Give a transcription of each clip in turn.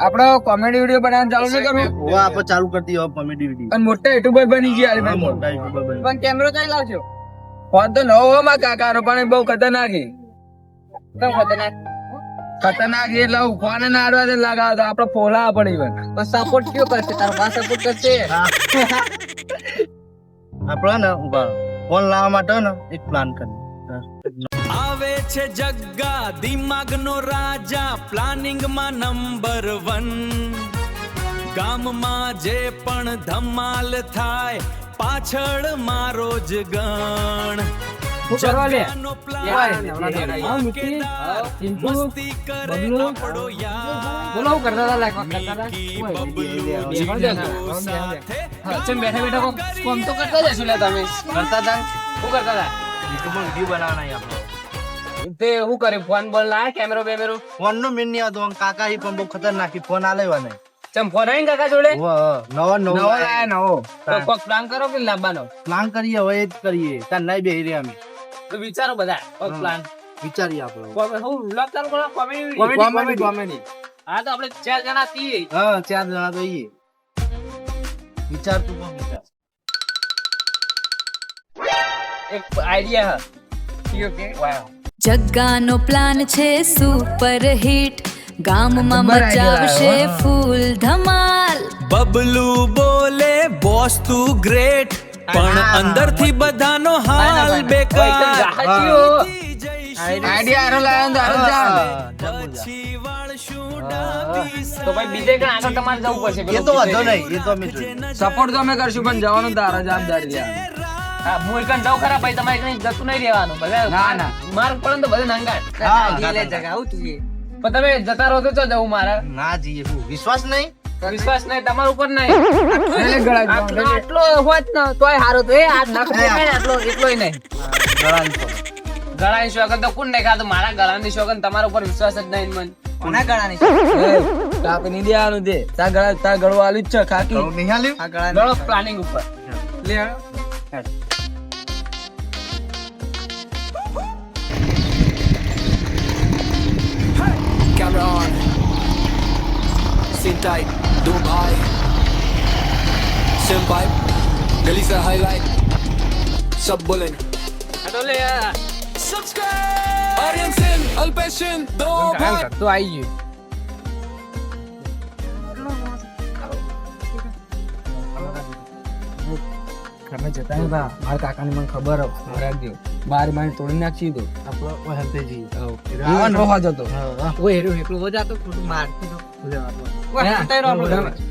આપડે comedy video બનાવવાનું ચાલુ નહીં કરવું? હવે આપણે ચાલુ કરી દઈએ કોમેડી વિડીયો. અને મોટા યુટ્યુબર બની ગયા યાર ભાઈ. મોટા યુટ્યુબર બની. પણ કેમેરો કઈ લાવજો? ફોન તો નવો હો મારા કાકાનો, પણ બહુ ખતરનાક છે. કેમ ખતરનાક? ખતરનાક છે એટલે ફોન ના આડવા દે લગાવ તો આપડે ફોલા પડે ઈવન. પણ સપોર્ટ કયો કરશે? તારો બા સપોર્ટ કરશે? આપણે ને ફોન લાવવા માટે ને એક પ્લાન કરીએ. આવે છે જગ્ગા દિમાગનો રાજા પ્લાનિંગમાં નંબર 1 ગામમાં જે પણ ધમાલ થાય પાછળ મારો જ ગણ જગ્ગાનો પ્લાન મસ્તી કરે આપણો યાર બોલો હું કરતા હતા લાઈક બેઠા કોમ તો કરતા જશો લે તમે. કરતા હતા? શું કરતા હતા? યુટ્યુબમાં વિડીયો બનાવવાના આપણે. તે શું કરે? ફોન બોલ ના કેમેરો બેમેરો? ફોન નો મેન નહીં આવતો. કાકા પણ બહુ ખતરનાક ફોન આ લેવાના. ચમ ફોન આવીને કાકા જોડે? નવો લાયા નવો. તો કોક પ્લાન કરો કે લાવવાનો? પ્લાન કરીએ હવે એ જ કરીએ. તાર નહીં બેહી રહ્યા અમે. તો વિચારો બધા કોક પ્લાન. વિચારીએ આપણે. હું વ્લોગ ચાલુ કરો કોમેડી. હા તો આપણે 4 જણા છીએ. હા 4 જણા તો ઈએ. વિચાર તું પણ વિચાર. એક આઈડિયા હે. વાવ. જગ્ગાનો પ્લાન છે સુપર હિટ ગામમાં જબ્બર idea મચાવશે લાવ્યો. ફૂલ ધમાલ બબલુ બોલે બોસ તું ગ્રેટ પણ અંદરથી બધાનો હાલ બેકાર આઈડિયા આરો લાવ્યો તો આરો જા. પછી વાળશું ડાબી તો ભાઈ બીજે કઈ આગળ તમારે જવું પડશે. એ તો વાંધો નહીં. એ તો અમે જોઈએ. સપોર્ટ તો અમે કરશું પણ જવાનું તારા જવાબદારી લે. હા હું એકન જાઉં ખરા ભાઈ, તમારે કઈ જતું નહીં રહેવાનું. બધા ના ના માર્ક પડે તો બધે નંગાટ. હા, લે જગા આવું તું પણ તમે જતા રહો તો જવું મારે. ના જઈએ. શું વિશ્વાસ નહીં? વિશ્વાસ નહીં તમારા ઉપર નહીં. આટલો હોત ને તોય હારું તો એ આ નખ દેખાય ને આટલો એટલોય નહીં. ગળાની શોગન તો કોણ નહીં ખાતું? મારા ગળાની શોગન તમારા ઉપર વિશ્વાસ જ નહીં મને. કોના ગળાની? કાપી નહીં દેવાનું દે. તાર ગળો આલું જ છે ખાકી. નહીં હાલ્યું? આ ગળો પ્લાનિંગ ઉપર લે. Camera on. Sit tight. Dubai. Senpai. गली से highlight. सब बोलें. આટલો લે. Subscribe. Aryan Sin, Alpeshin, Dubai. તો આવી ગયું. ઘરમાં જતા નહીં બા. મારા કાકાને મને ખબર રાખજો. બાર મારી તોડી નાખી તો આપણે ઓય હલતે જઈએ.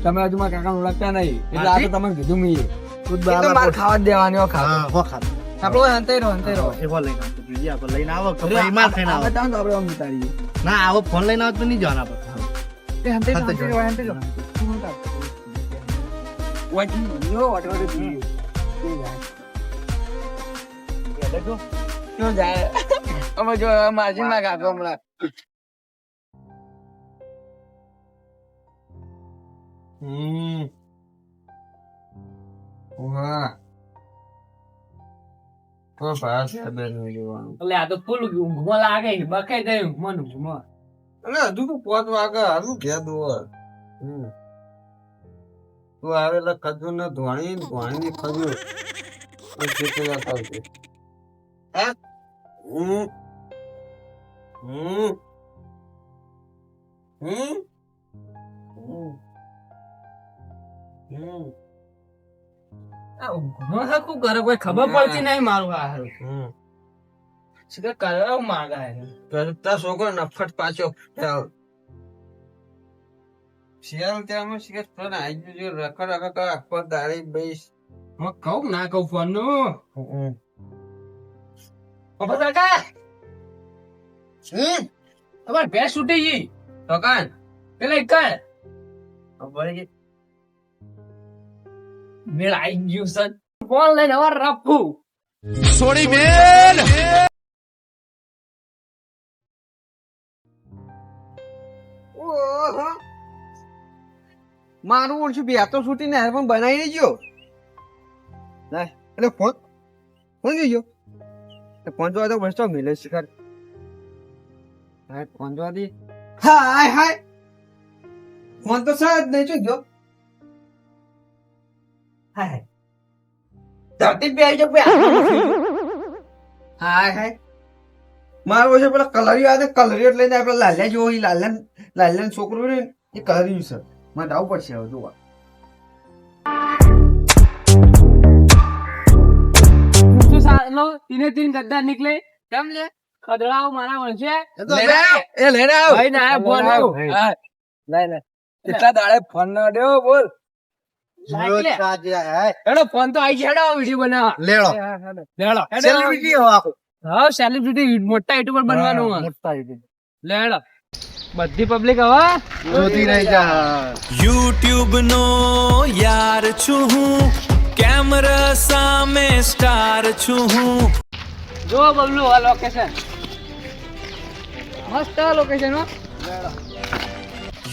તમે હજુ મારા કાકા ઓળખતા નહીં એટલે આ તો તમને કીધું મેં. માર ખાવા જ દેવાની હો ખાવા. હા, હો ખાધું. આપડે હંતાઈ રહો. એવો લઈને આવતો જોઈએ. આપણે લઈને આવો તો ભાઈ માર ખાઈને આવો. આપણે આમ વિચારીએ. ના આવો ફોન લઈને આવો તો નહીં જવાના આપણે. તે હંતાઈ રહો, હંતાઈ હંતાઈ રહો, હંતાઈ રહો. ક્યાં જાય? અમે જો માર્જિન ના કાકો હમણાં. હા એટલે આ તો ફૂલ ઊંઘમાં લાગે બકાઈ જાય ઊંઘમાં ને ઊંઘમાં. હજુ તો 5 વાગે હારું ઘેર દોર તું આવેલા ખજૂર ને ધોણી ની ખજૂર ઊંઘમાં શું કરે કોઈ ખબર પડતી નહીં. મારું હારું સીધા કરવા માંગા કરતા છોકરો નફટ પાછો શિયાળ ત્યાં શિકાર ફોન આવી ગયો રખડ રખડ આખો દાડી બેસ હું કહું ના કહું ફોન નું. કાકા તમારે ભેંસ છૂટી ગઈ ટકાન પેલા એક ખબર છે? મેળ આવી ગયું સર. ફોન લઈને હવે રફું સોડી મેલ. મારું ઓળશું બે તો છૂટી ને પણ બનાવી નહીં ગયો એટલે ફોન ફોન જોઈ ગયો ફોન જોવા તો બસ તો મિલે શિખર ફોન જોવા દે હાય હાય ફોન તો સાજ નહીં જોઈ ગયો હાય ધરતી બે આવી જાય હાય હાય મારો છે પેલા કલરિયો આવે કલરિયો લઈને આપણે લાલ્યા જેવો લાલ્યા છોકરો ને એ કલરિયું છે મારે આવું પડશે હવે જોવા તીને તીન ગદ્દાર નીકળે કેમ લે ખદડાઓ મારા વળશે લઈને આવ ભાઈ ના ફોન કેટલા દાડે ફોન ના દેવો બોલ એનો ફોન તો આવી છે વિડીયો બનાવવા લેડો લેડો સેલિબ્રિટી હો આખો હા સેલિબ્રિટી મોટા યુટ્યુબર બનવાનું હે. મોટા યુટ્યુબર લેડો બધી પબ્લિક હવે જોતી રહી જા YouTube નો યાર છું હું કેમેરા સામે સ્ટાર છું હું જો બબલુ આ લોકેશન મસ્ત લોકેશન હો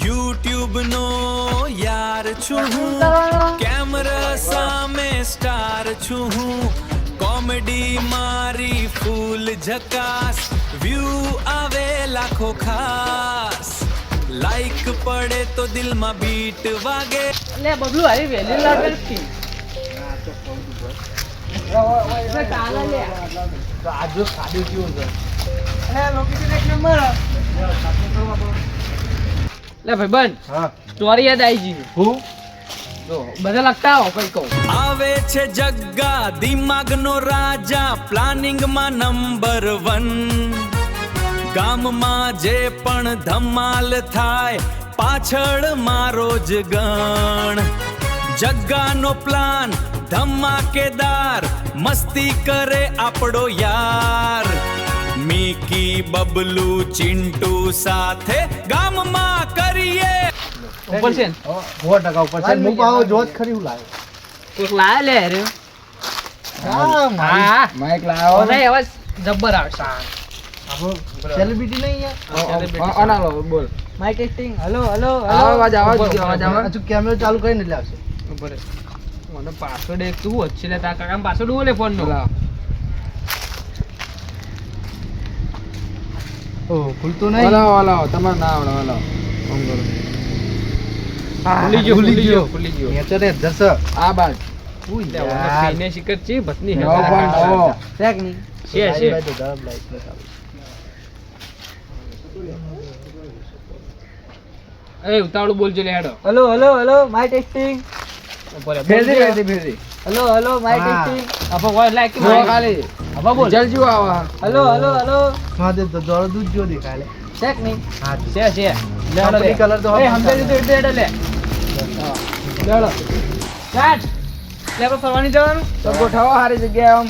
YouTube નો યાર છું હું કેમેરા સામે સ્ટાર છું હું કોમેડી મારી ફૂલ ઝકાસ વ્યૂ આવે લાખો ખાસ લાઈક પડે તો દિલમાં બીટ વાગે લે બબલુ હારી વેલી લાગે છે ચાલે લે આજો સાદું કેવું છે લોકેશન એક નંબર લે ભાઈ બન હા સ્ટોરી યાદ આવી ગઈ હું જો બધા લગતા હો કઈ કહું આવે છે જગ્ગા દિમાગનો રાજા પ્લાનિંગમાં નંબર 1 ગામમાં જે પણ ધમાલ થાય પાછળ મારો જ ગણ જગ્ગાનો પ્લાન ધમાકેદાર મસ્તી કરે આપણો યાર મિકી બબલુ ચિંટુ સાથે ગામમાં કરીએ ઉપર છે 100% ઉપર છે હું પાવ જોત ખરી હું લાવ્યો કોક લાય લે રે હા હા માઈક લાવો નહીં અવાજ જબ્બર આવે આપણો સેલિબ્રિટી નહીં યાર અનાલો બોલ માઇક ટેસ્ટિંગ હેલો હેલો અવાજ આવે હજુ કેમેરો ચાલુ કરીને એટલે આવશે ઉપર મને પાસવર્ડ એક તું વચ્ચે લે તારા કાકા પાસવર્ડ બોલે ફોન નો ઓ ખુલતો નહીં હલાવો તમારે ના આવડે હલાવો ફોન કરો ભૂલી ગયો નેચરે દસ આ બાદ ને શિકર છે ભતની નવો ફોન નવો શેક નહીં છે છે એ ઉતાવળું બોલજો લે હેડો hello hello hello my testing ઉપર ફેરથી હેલો હેલો માય ટેસ્ટિંગ આપો વોઇસ લાઈક કે જો ખાલી આપો બોલ જલજુ આવા હેલો હેલો હેલો હા દે તો દોડ દૂધ જો દેખાય લે શેક નહીં હા છે છે કંપની કલર તો એ સમજાઈ દીધું એટલે હેડો લે લેડો સ્ટાર્ટ લે આપણે ફરવાની જવાનું તો ગોઠવો સારી જગ્યાએ આમ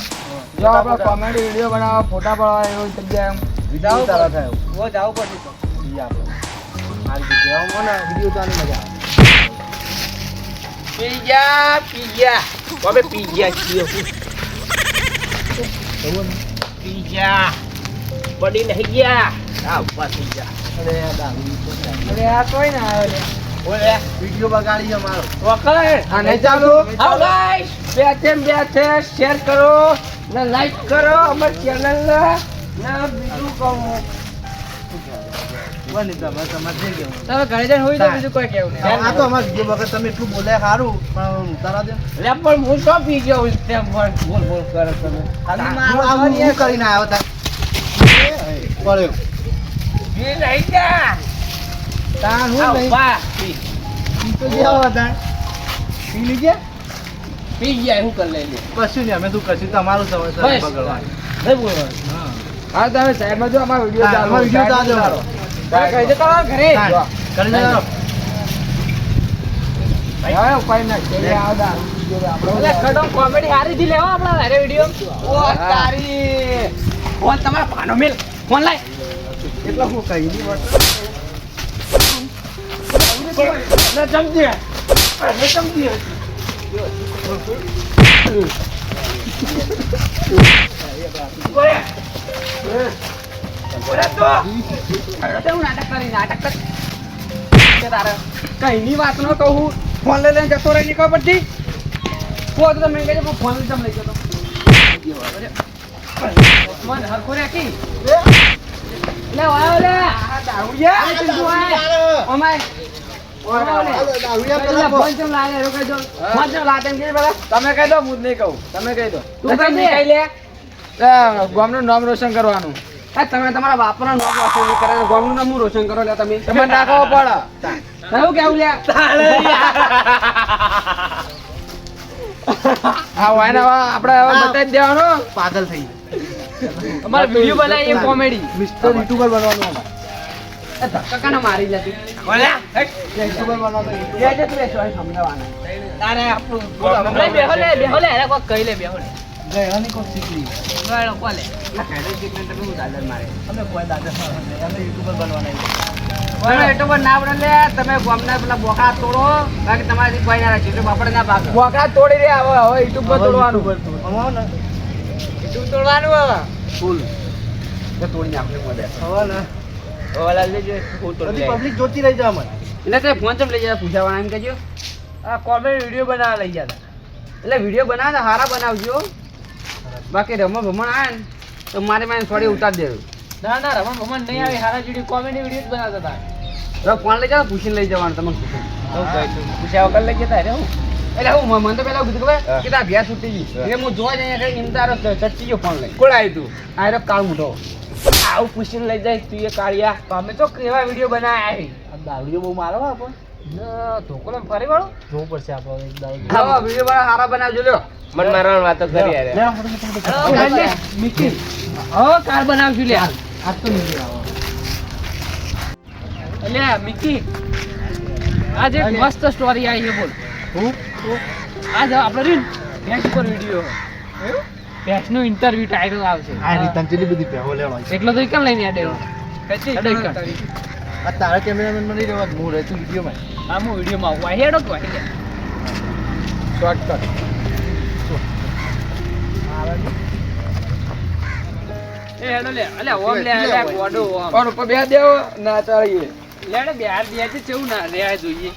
જો આપણે કોમેડી વિડીયો બનાવવા ફોટા પાડવા એવી જગ્યાએ આમ જાવ તારા થાય વો જાવ પડશે તો ઈ આપણે સારી જગ્યાએ આવો ને વિડિયો તો આની મજા આવે પીજા બાબે પીજા કીયો પીજા બડી નહીં ગયા આ ઉપર પીજા અરે દારૂ અરે આ કોઈ ના આવે લે ઓલે વિડિયો બગાડી અમારો વખત આ નહીં ચાલુ હાલો ગાઈસ બે શેર કરો ને લાઈક કરો અમાર ચેનલ ને બીજું કહું બની તમે સમજ ગયો તમે ઘરે જઈને હોઈ તો બીજું કોઈ કેવું નહીં આ તો અમાર વિડિયો બગર તમે એટલું બોલ્યા સારું પણ ઉતારા દે લે પણ હું તો પી ગયો છું તેમ બોલ બોલ કરો તમે હું કરીને આવ્યો તા પડ્યો પી નહીં ગયા તાન હું નહીં બા પી તો ગયા હતા પી લીજે પી ગયા હું કરી લઈ લે કશું નહીં અમે તું કશું તમારું સમય બસ. બગડવાનું નહીં બોલવાનું હા તમે સાઈડમાં જો અમારો વિડીયો ચાલુ અમારો વિડિયો ચાલુ મારો કહી દે તમારા ઘરે કરી દેજો હવે કોઈ ના કે આવડા એટલે ખડો કોમેડી હારી થી લેવો આપણા હારે વિડિયો ઓ તારી ફોન તમારા પાનો મેલ ફોન લાય એટલે હું કહી દી ના સમજે ને સમજે ઓય ઓરે તો હું નાટક કર કે તારે કઈ ની વાત ન કહું ફોન લઈ લઈને જતો રહી નીકળ પછી ફોન તો તમે કહેજો ફોન લઈ જમ લઈ જતો મન હરખો રાખી લે વાયો લે દારૂડિયા ચિંતુ આય ઓમાય પેલા ફોન ચમ લાગે એરો કહી દો ફોન ચમ લાગે એમ કે પેલા તમે કહી દો હું જ નહીં કહું તમે કહી દો તું કઈ દે લે ગામનું નામ રોશન કરવાનું તમે તમારા બાપના નામ રોશન કરે ગામનું નામ રોશન કરો લે તમે તમે નાખવો પડે શું કેવું લે હા વાયના આપણે હવે બતાવી જ દેવાનું પાગલ થઈ અમારે વિડિયો બનાવીએ કોમેડી મિસ્ટર યુટ્યુબર બનવાનું અમારે એ ધક્કા કાના મારી જતી બોલ્યા યુટ્યુબર બનવાનું જે જે તું એસો સમજાવવાના તારે આપણું બેહો લે એને કોક કહી લે બેહો લે ગયવાની કોક શીખી ગયો કોલે આ કાઢે શીખને તમે હું દાદર મારે અમે કોઈ દાદર મારે અમે યુટ્યુબર બનવાના તમે યુટ્યુબર ના બને લે તમે ગામના પેલા બોકા તોડો બાકી તમારાથી કોઈ ના રાખી એટલે આપણે ના ભાગે બોકા તોડી રે હવે યુટ્યુબ પર તોડવાનું અમાવ ને યુટ્યુબ તોડવાનું હવે ફૂલ એ તોડીને આપણે મોડે હવે ને ઓલા લેજે ફૂલ તોડી લે પબ્લિક જોતી રહી જાય મને એટલે તે ફોન ચમ લઈ જાય પૂછાવાના એમ કહેજો આ કોમેડી વિડિયો બનાવવા લઈ ગયા એટલે વિડિયો બનાવે હારા બનાવજો બાકી રમણ આવે ને તો મારે થોડી ઉતાર દેવું ના ના રમણ ભમણ નહીં આવી હારા જોડી કોમેડી વિડિયો બનાવતા હતા ફોન લઈ જાવ પૂછીને લઈ જવાનું તમને પૂછ્યા વગર લઈ જતા રે હું એટલે હું મને તો પેલા કીધું ખબર કે તા ભ્યા છૂટી ગઈ એટલે હું જોવા જઈએ કઈ ઇમતારો ચટકી ગયો ફોન લઈ કોણ આવી તું આ રે કાળ મોટો આવું પૂછીને લઈ જાય તું એ કાળિયા અમે તો કેવા વિડીયો બનાવ્યા આ દારૂડિયો બહુ મારો આપો ધોકો ફરી વાળો જોવું પડશે આપણો એક દારૂ હા વિડીયો બના હારા બનાવજો લ્યો મન મારવાની વાતો કરી યાર મિકી હવે કાર બનાવશું લે આજ તો નહીં આવો એટલે મિકી આજ એક મસ્ત સ્ટોરી આવી છે બોલ હું આજ આપણે રીન ભેંસ ઉપર વિડીયો ભેંસનું ઇન્ટરવ્યુ ટાઈટલ આવશે આ રીતન ચેલી બધી પહેવો લેવાનો છે એકલો તો કેમ લઈને આડે આ તારા કેમેરામેન મને નહીં રહેવા હું રહેતું વિડીયોમાં આ હું વિડીયોમાં આવું આ હેડો તો શોર્ટકટ એ હેડો લે અલે ઓમ લે અલે ગોડો ઓમ ઓર ઉપર બે દેવો ના ચાલીએ લેડે બે હાર બે છે કેવું ના રે જોઈએ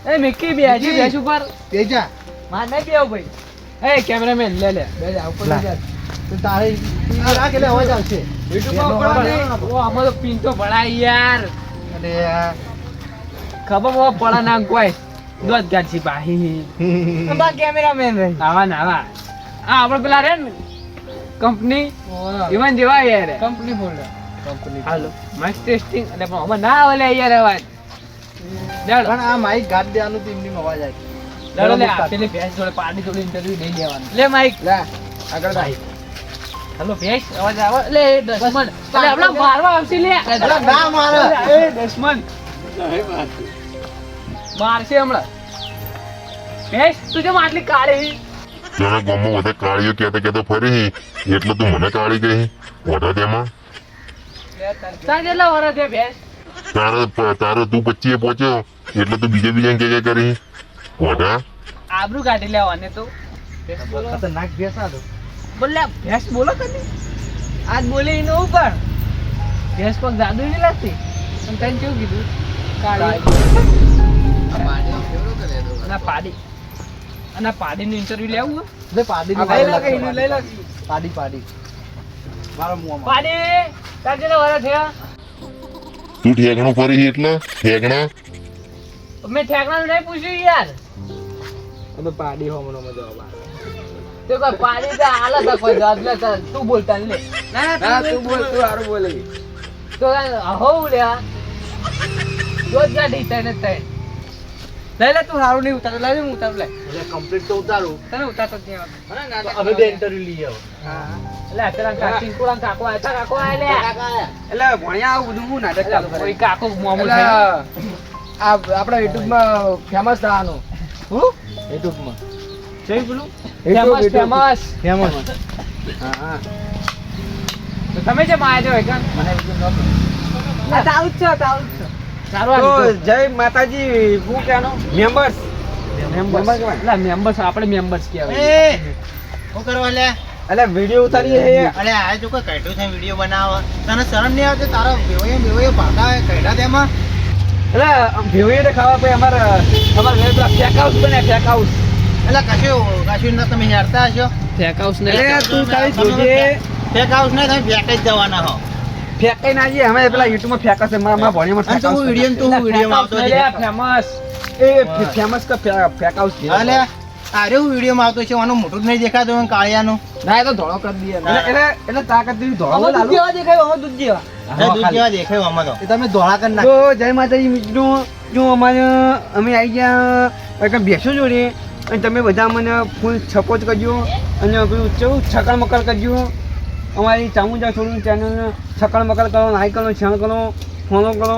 એ મિકી બે હાજી બેસ ઉપર તેજા માર નહીં બેવ ભાઈ એ કેમેરામેન લે લે બે જા ઉપર લઈ જા તો તારે આ કેલે અવાજ આવશે યુટ્યુબ પર ઓ આમાં તો પિન તો ભળાય યાર અને ખબર બહુ પડા ના કોઈ દોત ગાછી બાહી બા કેમેરામેન રે આવા ના આવા આ આપણે પેલા રે ને કંપની ઇવન જેવા યાર કંપની ફોલ્ડર કંપની હાલો માઇક ટેસ્ટિંગ અને પણ અમે ના ઓલે યાર અવાજ પણ આ માઈક ગાડ દેવાનું તો એમની અવાજ આવે ચાલો લે પેલી ભેંસ જોડે પાડી જોડે ઇન્ટરવ્યુ લઈ લેવાનું લે માઈક લે આગળ ભાઈ હેલો ભેંસ અવાજ આવે લે દશમન અલે આપણા મારવા આવશે લે ના મારે એ દશમન મારશે હમણાં ભેંસ તું જેમ આટલી કાળી તેના ગામમાં બધા કાળીઓ કહેતા ફરી એટલે તું મને કાળી કહી મોટા તેમાં તાર કેટલા વર્ષ છે ભેંસ તારે તું 25 પહોંચ્યો એટલે તું બીજા કે કરી મોટા આબરૂ કાઢી લેવાને તો ખતરનાક ભેંસા તો બોલે ભેંસ બોલો કદી આજ બોલે એનો ઉપર ભેંસ પર જાદુ નહીં લાગતી પણ તને કેવું કીધું કાળી અને પાડીનું ઇન્ટરવ્યુ લેવું લે પાડી આ લઈ લાગે એનું લઈ લાગે પાડી મારો મુંહમાં પાડી તાર કેટલા વર્ષ થયા તું ઠેકણું ફરી એટલે ઠેકણા મેં ઠેકણાનું નહીં પૂછ્યું યાર અમે પાડી હોમનો જવાબ આવે તો કોઈ પાડી તો હાલ હતા કોઈ જવાબ લે તું બોલતા લે ના તું બોલ તું હારું બોલે તો હો લ્યા રોજ ગાડી તને તને લઈ લે તું હારું નહીં ઉતાર લઈ હું ઉતાર લે એટલે કમ્પ્લીટ તો ઉતારું તને ઉતારતો જ નહીં આવતો અમે બે ઇન્ટરવ્યુ લઈ આવો હા એટલે અત્યારે કાકી કોળા કાકો આયા કાકો આયા લે એટલે ભણ્યા આવું બધું હું નાટક ચાલુ કરે કોઈ કાકો મોમું છે આ આપણા YouTube માં ફેમસ થવાનું હું યુટ્યુબમાં જઈ બોલું ફેમસ ફેમસ ફેમસ હા તો તમે જે માં આવ્યા છો મને વિડીયો ન તાવ છે સારું તો જય માતાજી હું કહેનો મેમ્બર્સ એટલે મેમ્બર્સ આપણે મેમ્બર્સ કહેવાય શું કરવા લે એટલે વિડીયો ઉતારીએ છીએ અરે આ જો કોઈ કાઢ્યું છે વિડીયો બનાવવા તને શરમ નહીં આવતી તારા બેવોએ ભાગા કાઢ્યા તેમાં એટલે ભેવીએ ખાવા પછી અમારા ઘરે પેલા ફેક હાઉસ બન્યા ફેક હાઉસ એટલે કશું ના તમે હેરતા હશો ફેક હાઉસ ને તું ખાલી જોજે ફેક હાઉસ ને તમે ફેક જ જવાના હો ફેંકાઈ ના જઈએ અમે પેલા યુટ્યુબ માં ફેંકાશે મારા ભણીમાં તો હું વિડીયો આવતો ફેમસ એ ફેમસ કે ફેંકાવશ છે અલે અરે હું વિડીયો માં આવતો છે આનું મોટું જ નહીં દેખાતું કાળિયાનું ના એ તો ધોળો કરી દઈએ એટલે તાકાત જેવી ધોળો લાલો દૂધ જેવા દેખાયું આમાં તો તમે ધોળા કરી નાખો જય માતાજી મિત્રો જો અમે આવી ગયા બેસો જોડે અને તમે બધા મને ફૂલ સપોર્ટ કરજો અને પેલું કેવું છકડ મકડ કરજો અમારી ચામુંડા છોડું ચેનલને છકડ મકડ કરો લાઈક કરો શેર કરો ફોલો કરો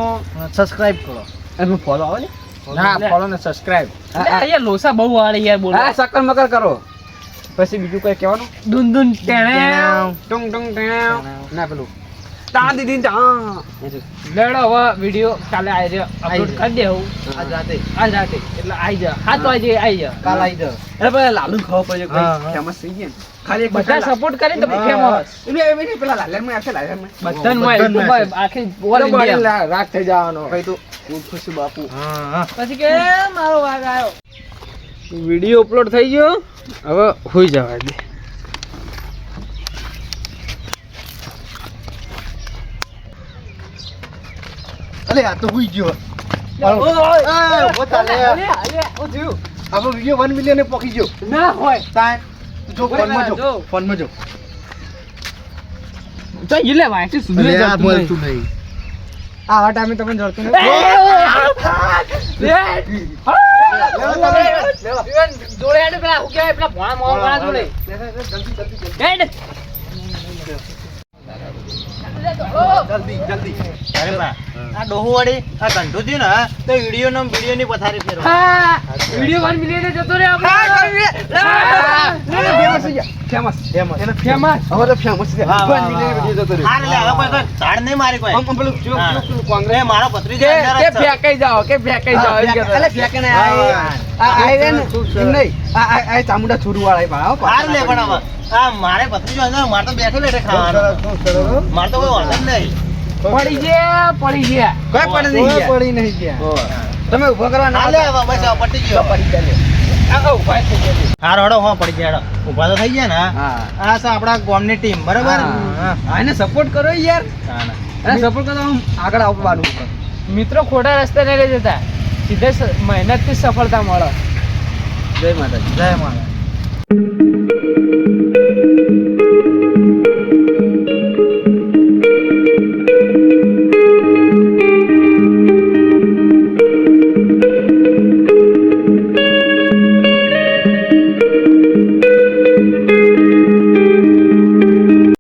સબસ્ક્રાઇબ કરો અને ફોલો આવે ને ના ફોલો ને સબસ્ક્રાઇબ અહીંયા લોસા બહુ વાળે યાર બોલો હા છકડ મકડ કરો પછી બીજું કઈ કહેવાનું દુન દુન ટેણે ટુંગ ટુંગ ટેવ ના પેલું તા દીદી તા લેડો હવે વિડિયો કાલે આવી રહ્યો અપલોડ કરી દેવું આજ રાતે એટલે આવી જા 7 વાગે આવી જા કાલ આવી જાવ એટલે પેલા લાલુ ખબર પડે કોઈ ફેમસ થઈ ગયા ને. ખાલી એક બધા સપોર્ટ કરીને તમે ફેમસ એટલે પેલા લાલનમાં આવશે લાલનમાં બધાને મોય યુટ્યુબ આખી ઓલ ઇન્ડિયા રાગ થઈ જવાનો કઈ તો ખુશ બાપુ પછી કે મારો વાગ આવ્યો વિડિયો અપલોડ થઈ ગયો હવે હોઈ જવા દે અલે આ તો હુઈ ગયો આપણો વિડિયો 1 મિલિયન એ પહોંચી ગયો ના હોય તાય જો ફોનમાં જો તો ઈલે વાંચી સુધરે અરે આ જતું બોલતું નહીં નહીં આવા ટાઈમે તમને જડતું જોડે આને પેલા હું કહેવાય પેલા ભોણા મોં વાળા જોડે હેડ જલ્દી અરે બા આ ડોહુ વાળી આ કંઠું થયું ને તો વિડીયો ની પથારી ફેરવા હા વિડિયો 1 મિલિયન જતો રે ફેમસ ફેમસ હવે તો ફેમસ છે વાહ, વાહ, 1 મિલિયન વાહ. વિડિયો જતો હા એટલે હવે કોઈ ઝાડ નહીં મારી કોઈ આમ પેલું જો હા. પેલું કોંગ્રેસ એ મારો ભત્રીજો અંદર જ છે. ફેંકાઈ જાઓ કે ફેંકાઈ જાઓ એમ કહેતો. અલે ફેંકે ને આ રે ને એમ નહીં આ ચામુંડા છોડું વાળા ભાવ હાર લે પણ હવે આ મારે ભત્રીજો અંદર મારે તો બેઠે ખાવાનું મારે તો કોઈ વાંધો જ નહીં પડી ગયા કોઈ પડી નહીં ગયા તમે ઉભો કરવા ના હા લે હવે બસ હવે પટી ગયો પડી ગયા આ ઉભા થઈ ગયા હાર હડો હો પડી ગયા હડો ઊભા તો થઈ ગયા ને હા આ છે આપણા ગામની ટીમ બરાબર હા. આને સપોર્ટ કરો યાર હા, ના. આને સપોર્ટ કરો આમ આગળ આવવાનું મિત્રો ખોટા રસ્તે નહીં લઈ જતા સીધે મહેનત થી સફળતા મળે જય માતાજી જય માતા